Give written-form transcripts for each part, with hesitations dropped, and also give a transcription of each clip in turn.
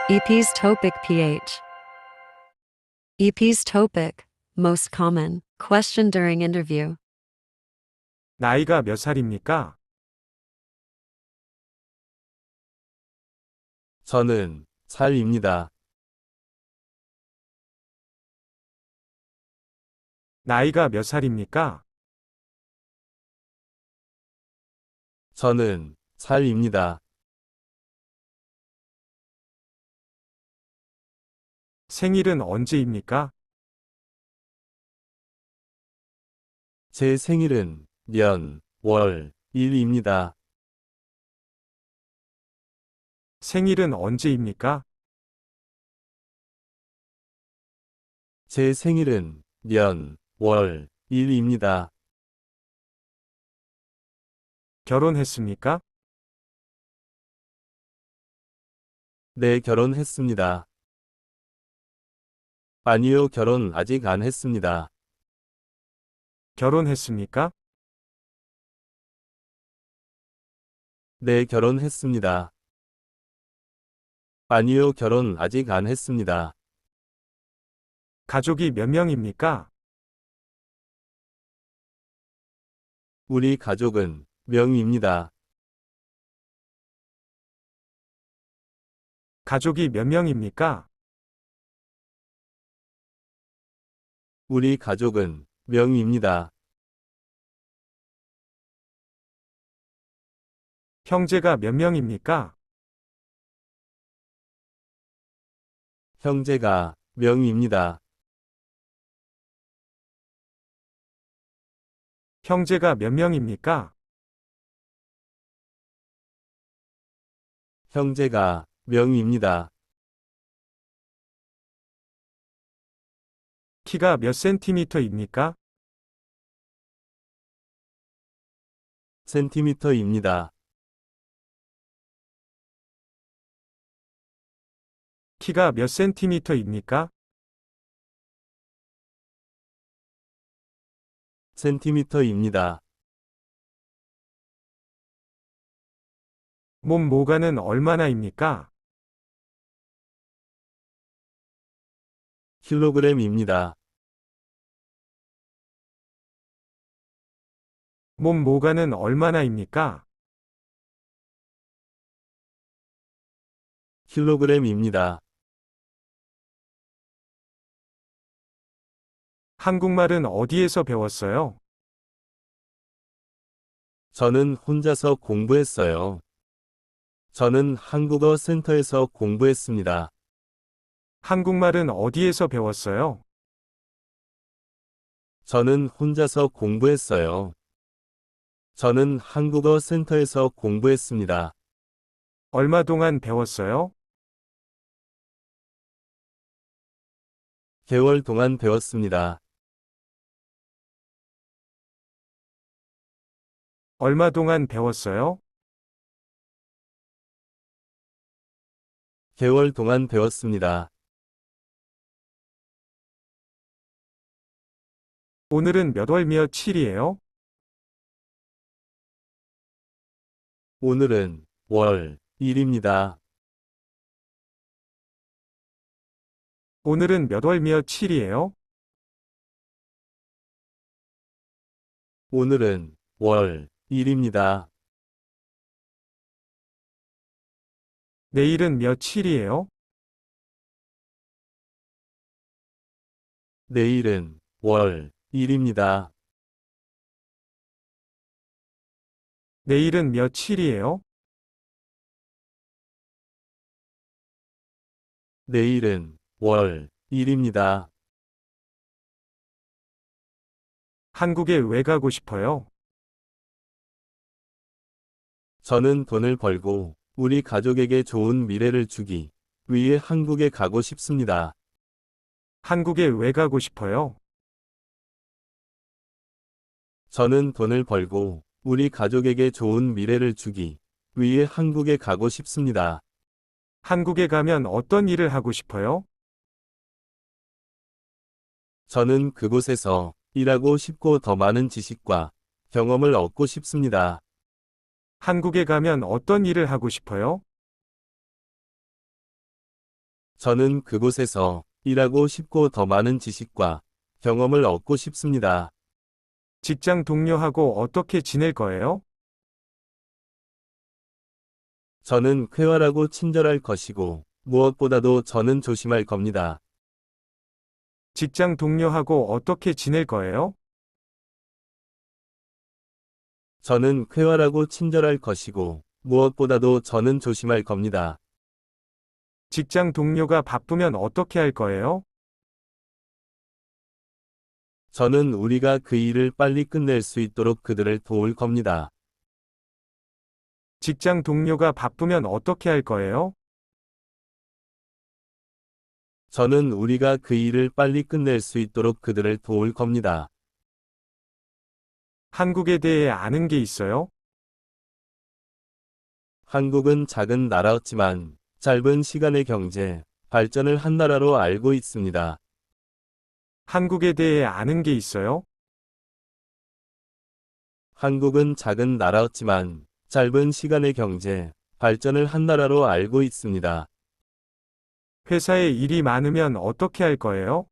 EP's topic pH. EP's topic. Most common question during interview. 나이가 몇 살입니까? 저는 살입니다. 나이가 몇 살입니까? 저는 살입니다. 생일은 언제입니까? 제 생일은 년, 월, 일입니다. 생일은 언제입니까? 제 생일은 년, 월, 일입니다. 결혼했습니까? 네, 결혼했습니다. 아니요, 결혼 아직 안 했습니다. 결혼했습니까? 네, 결혼했습니다. 아니요, 결혼 아직 안 했습니다. 가족이 몇 명입니까? 우리 가족은 명입니다. 가족이 몇 명입니까? 우리 가족은 명입니다. 형제가 몇 명입니까? 형제가 명입니다. 형제가 몇 명입니까? 형제가 명입니다. 키가 몇 센티미터입니까? 센티미터입니다. 키가 몇 센티미터입니까? 센티미터입니다. 몸 모가는 얼마나입니까? 킬로그램입니다. 몸 모가는 얼마나입니까? 킬로그램입니다. 한국말은 어디에서 배웠어요? 저는 혼자서 공부했어요. 저는 한국어 센터에서 공부했습니다. 한국말은 어디에서 배웠어요? 저는 혼자서 공부했어요. 저는 한국어 센터에서 공부했습니다. 얼마 동안 배웠어요? 개월 동안 배웠습니다. 얼마 동안 배웠어요? 개월 동안 배웠습니다. 오늘은 몇 월 며칠이에요? 오늘은 월 1입니다. 오늘은 몇 월 며칠이에요? 오늘은 월 1입니다. 내일은 며칠이에요? 내일은 월 1입니다. 내일은 며칠이에요? 내일은 월 1입니다. 한국에 왜 가고 싶어요? 저는 돈을 벌고 우리 가족에게 좋은 미래를 주기 위해 한국에 가고 싶습니다. 한국에 왜 가고 싶어요? 저는 돈을 벌고 우리 가족에게 좋은 미래를 주기 위해 한국에 가고 싶습니다. 한국에 가면 어떤 일을 하고 싶어요? 저는 그곳에서 일하고 싶고 더 많은 지식과 경험을 얻고 싶습니다. 한국에 가면 어떤 일을 하고 싶어요? 저는 그곳에서 일하고 싶고 더 많은 지식과 경험을 얻고 싶습니다. 직장 동료하고 어떻게 지낼 거예요? 저는 쾌활하고 친절할 것이고, 무엇보다도 저는 조심할 겁니다. 직장 동료하고 어떻게 지낼 거예요? 저는 쾌활하고 친절할 것이고, 무엇보다도 저는 조심할 겁니다. 직장 동료가 바쁘면 어떻게 할 거예요? 저는 우리가 그 일을 빨리 끝낼 수 있도록 그들을 도울 겁니다. 직장 동료가 바쁘면 어떻게 할 거예요? 저는 우리가 그 일을 빨리 끝낼 수 있도록 그들을 도울 겁니다. 한국에 대해 아는 게 있어요? 한국은 작은 나라였지만 짧은 시간의 경제, 발전을 한 나라로 알고 있습니다. 한국에 대해 아는 게 있어요? 한국은 작은 나라였지만 짧은 시간의 경제, 발전을 한 나라로 알고 있습니다. 회사에 일이 많으면 어떻게 할 거예요?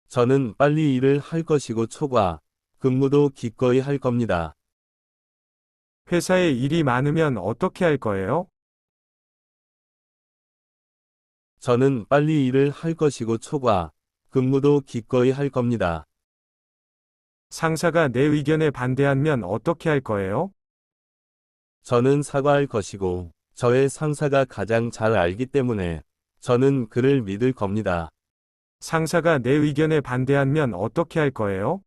저는 빨리 일을 할 것이고 초과, 근무도 기꺼이 할 겁니다. 회사에 일이 많으면 어떻게 할 거예요? 저는 빨리 일을 할 것이고 초과, 근무도 기꺼이 할 겁니다. 상사가 내 의견에 반대하면 어떻게 할 거예요? 저는 사과할 것이고, 저의 상사가 가장 잘 알기 때문에 저는 그를 믿을 겁니다. 상사가 내 의견에 반대하면 어떻게 할 거예요?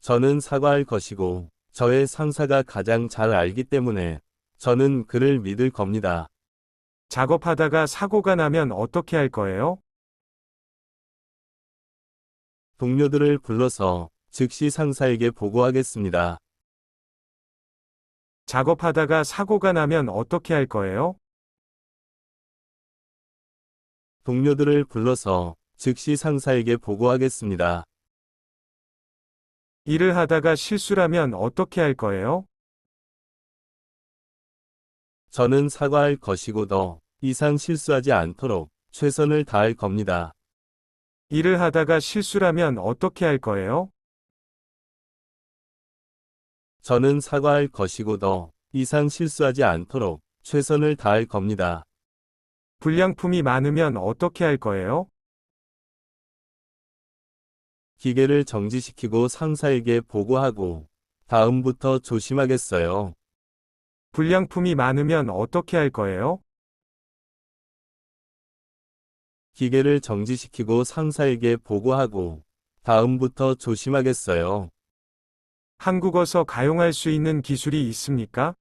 저는 사과할 것이고, 저의 상사가 가장 잘 알기 때문에 저는 그를 믿을 겁니다. 작업하다가 사고가 나면 어떻게 할 거예요? 동료들을 불러서 즉시 상사에게 보고하겠습니다. 작업하다가 사고가 나면 어떻게 할 거예요? 동료들을 불러서 즉시 상사에게 보고하겠습니다. 일을 하다가 실수라면 어떻게 할 거예요? 저는 사과할 것이고 더 이상 실수하지 않도록 최선을 다할 겁니다. 일을 하다가 실수라면 어떻게 할 거예요? 저는 사과할 것이고 더 이상 실수하지 않도록 최선을 다할 겁니다. 불량품이 많으면 어떻게 할 거예요? 기계를 정지시키고 상사에게 보고하고 다음부터 조심하겠어요. 불량품이 많으면 어떻게 할 거예요? 기계를 정지시키고 상사에게 보고하고 다음부터 조심하겠어요. 한국어서 가용할 수 있는 기술이 있습니까?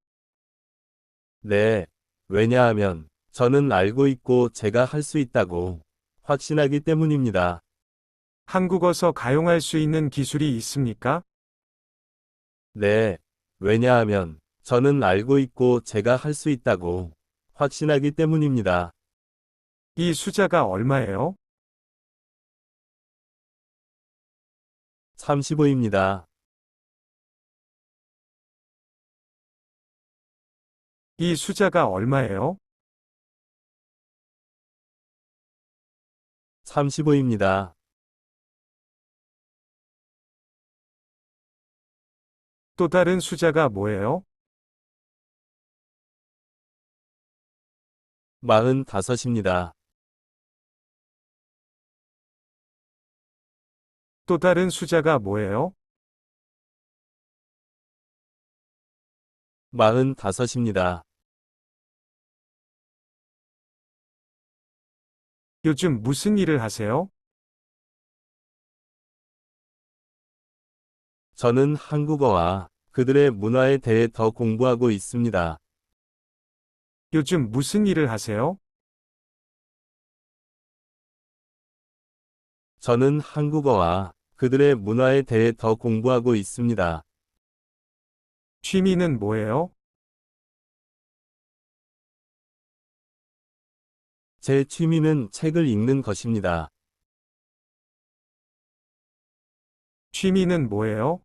네. 왜냐하면 저는 알고 있고 제가 할 수 있다고 확신하기 때문입니다. 한국어서 가용할 수 있는 기술이 있습니까? 네. 왜냐하면 저는 알고 있고 제가 할 수 있다고 확신하기 때문입니다. 이 수자가 얼마예요? 35입니다. 이 수자가 얼마예요? 35입니다. 또 다른 수자가 뭐예요? 45입니다. 또 다른 수자가 뭐예요? 45입니다. 요즘 무슨 일을 하세요? 저는 한국어와 그들의 문화에 대해 더 공부하고 있습니다. 요즘 무슨 일을 하세요? 저는 한국어와 그들의 문화에 대해 더 공부하고 있습니다. 취미는 뭐예요? 제 취미는 책을 읽는 것입니다. 취미는 뭐예요?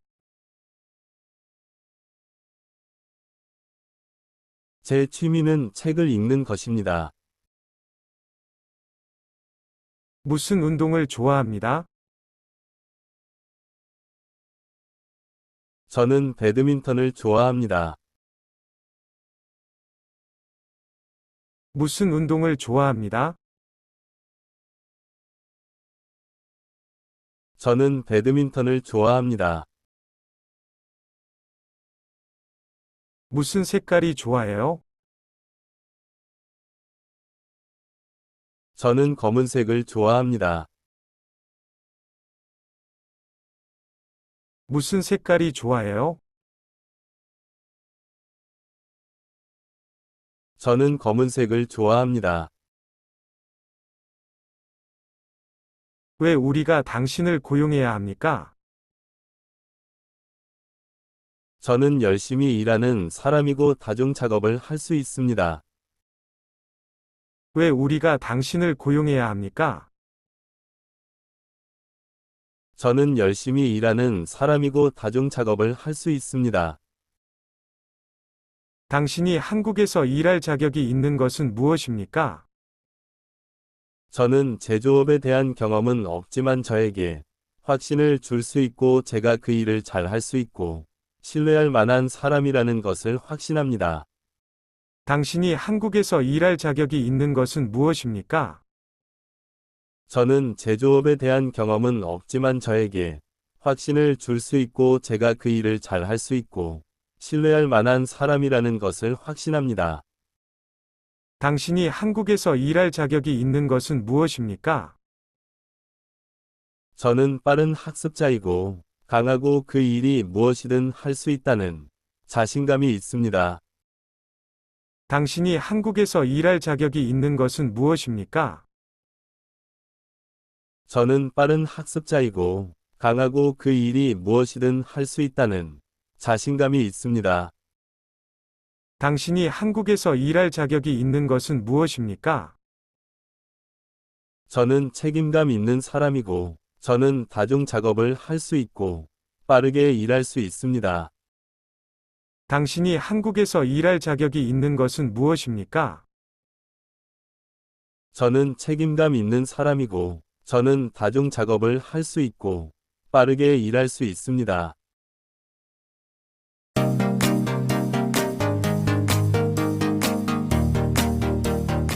제 취미는 책을 읽는 것입니다. 무슨 운동을 좋아합니다. 저는 배드민턴을 좋아합니다. 무슨 운동을 좋아합니다. 저는 배드민턴을 좋아합니다. 무슨 색깔이 좋아해요? 저는 검은색을 좋아합니다. 무슨 색깔이 좋아해요? 저는 검은색을 좋아합니다. 왜 우리가 당신을 고용해야 합니까? 저는 열심히 일하는 사람이고 다중 작업을 할 수 있습니다. 왜 우리가 당신을 고용해야 합니까? 저는 열심히 일하는 사람이고 다중 작업을 할 수 있습니다. 당신이 한국에서 일할 자격이 있는 것은 무엇입니까? 저는 제조업에 대한 경험은 없지만 저에게 확신을 줄 수 있고 제가 그 일을 잘 할 수 있고 신뢰할 만한 사람이라는 것을 확신합니다. 당신이 한국에서 일할 자격이 있는 것은 무엇입니까? 저는 제조업에 대한 경험은 없지만 저에게 확신을 줄 수 있고 제가 그 일을 잘 할 수 있고 신뢰할 만한 사람이라는 것을 확신합니다. 당신이 한국에서 일할 자격이 있는 것은 무엇입니까? 저는 빠른 학습자이고 강하고 그 일이 무엇이든 할 수 있다는 자신감이 있습니다. 당신이 한국에서 일할 자격이 있는 것은 무엇입니까? 저는 빠른 학습자이고 강하고 그 일이 무엇이든 할 수 있다는 자신감이 있습니다. 당신이 한국에서 일할 자격이 있는 것은 무엇입니까? 저는 책임감 있는 사람이고 저는 다중 작업을 할 수 있고 빠르게 일할 수 있습니다. 당신이 한국에서 일할 자격이 있는 것은 무엇입니까? 저는 책임감 있는 사람이고 저는 다중 작업을 할 수 있고 빠르게 일할 수 있습니다.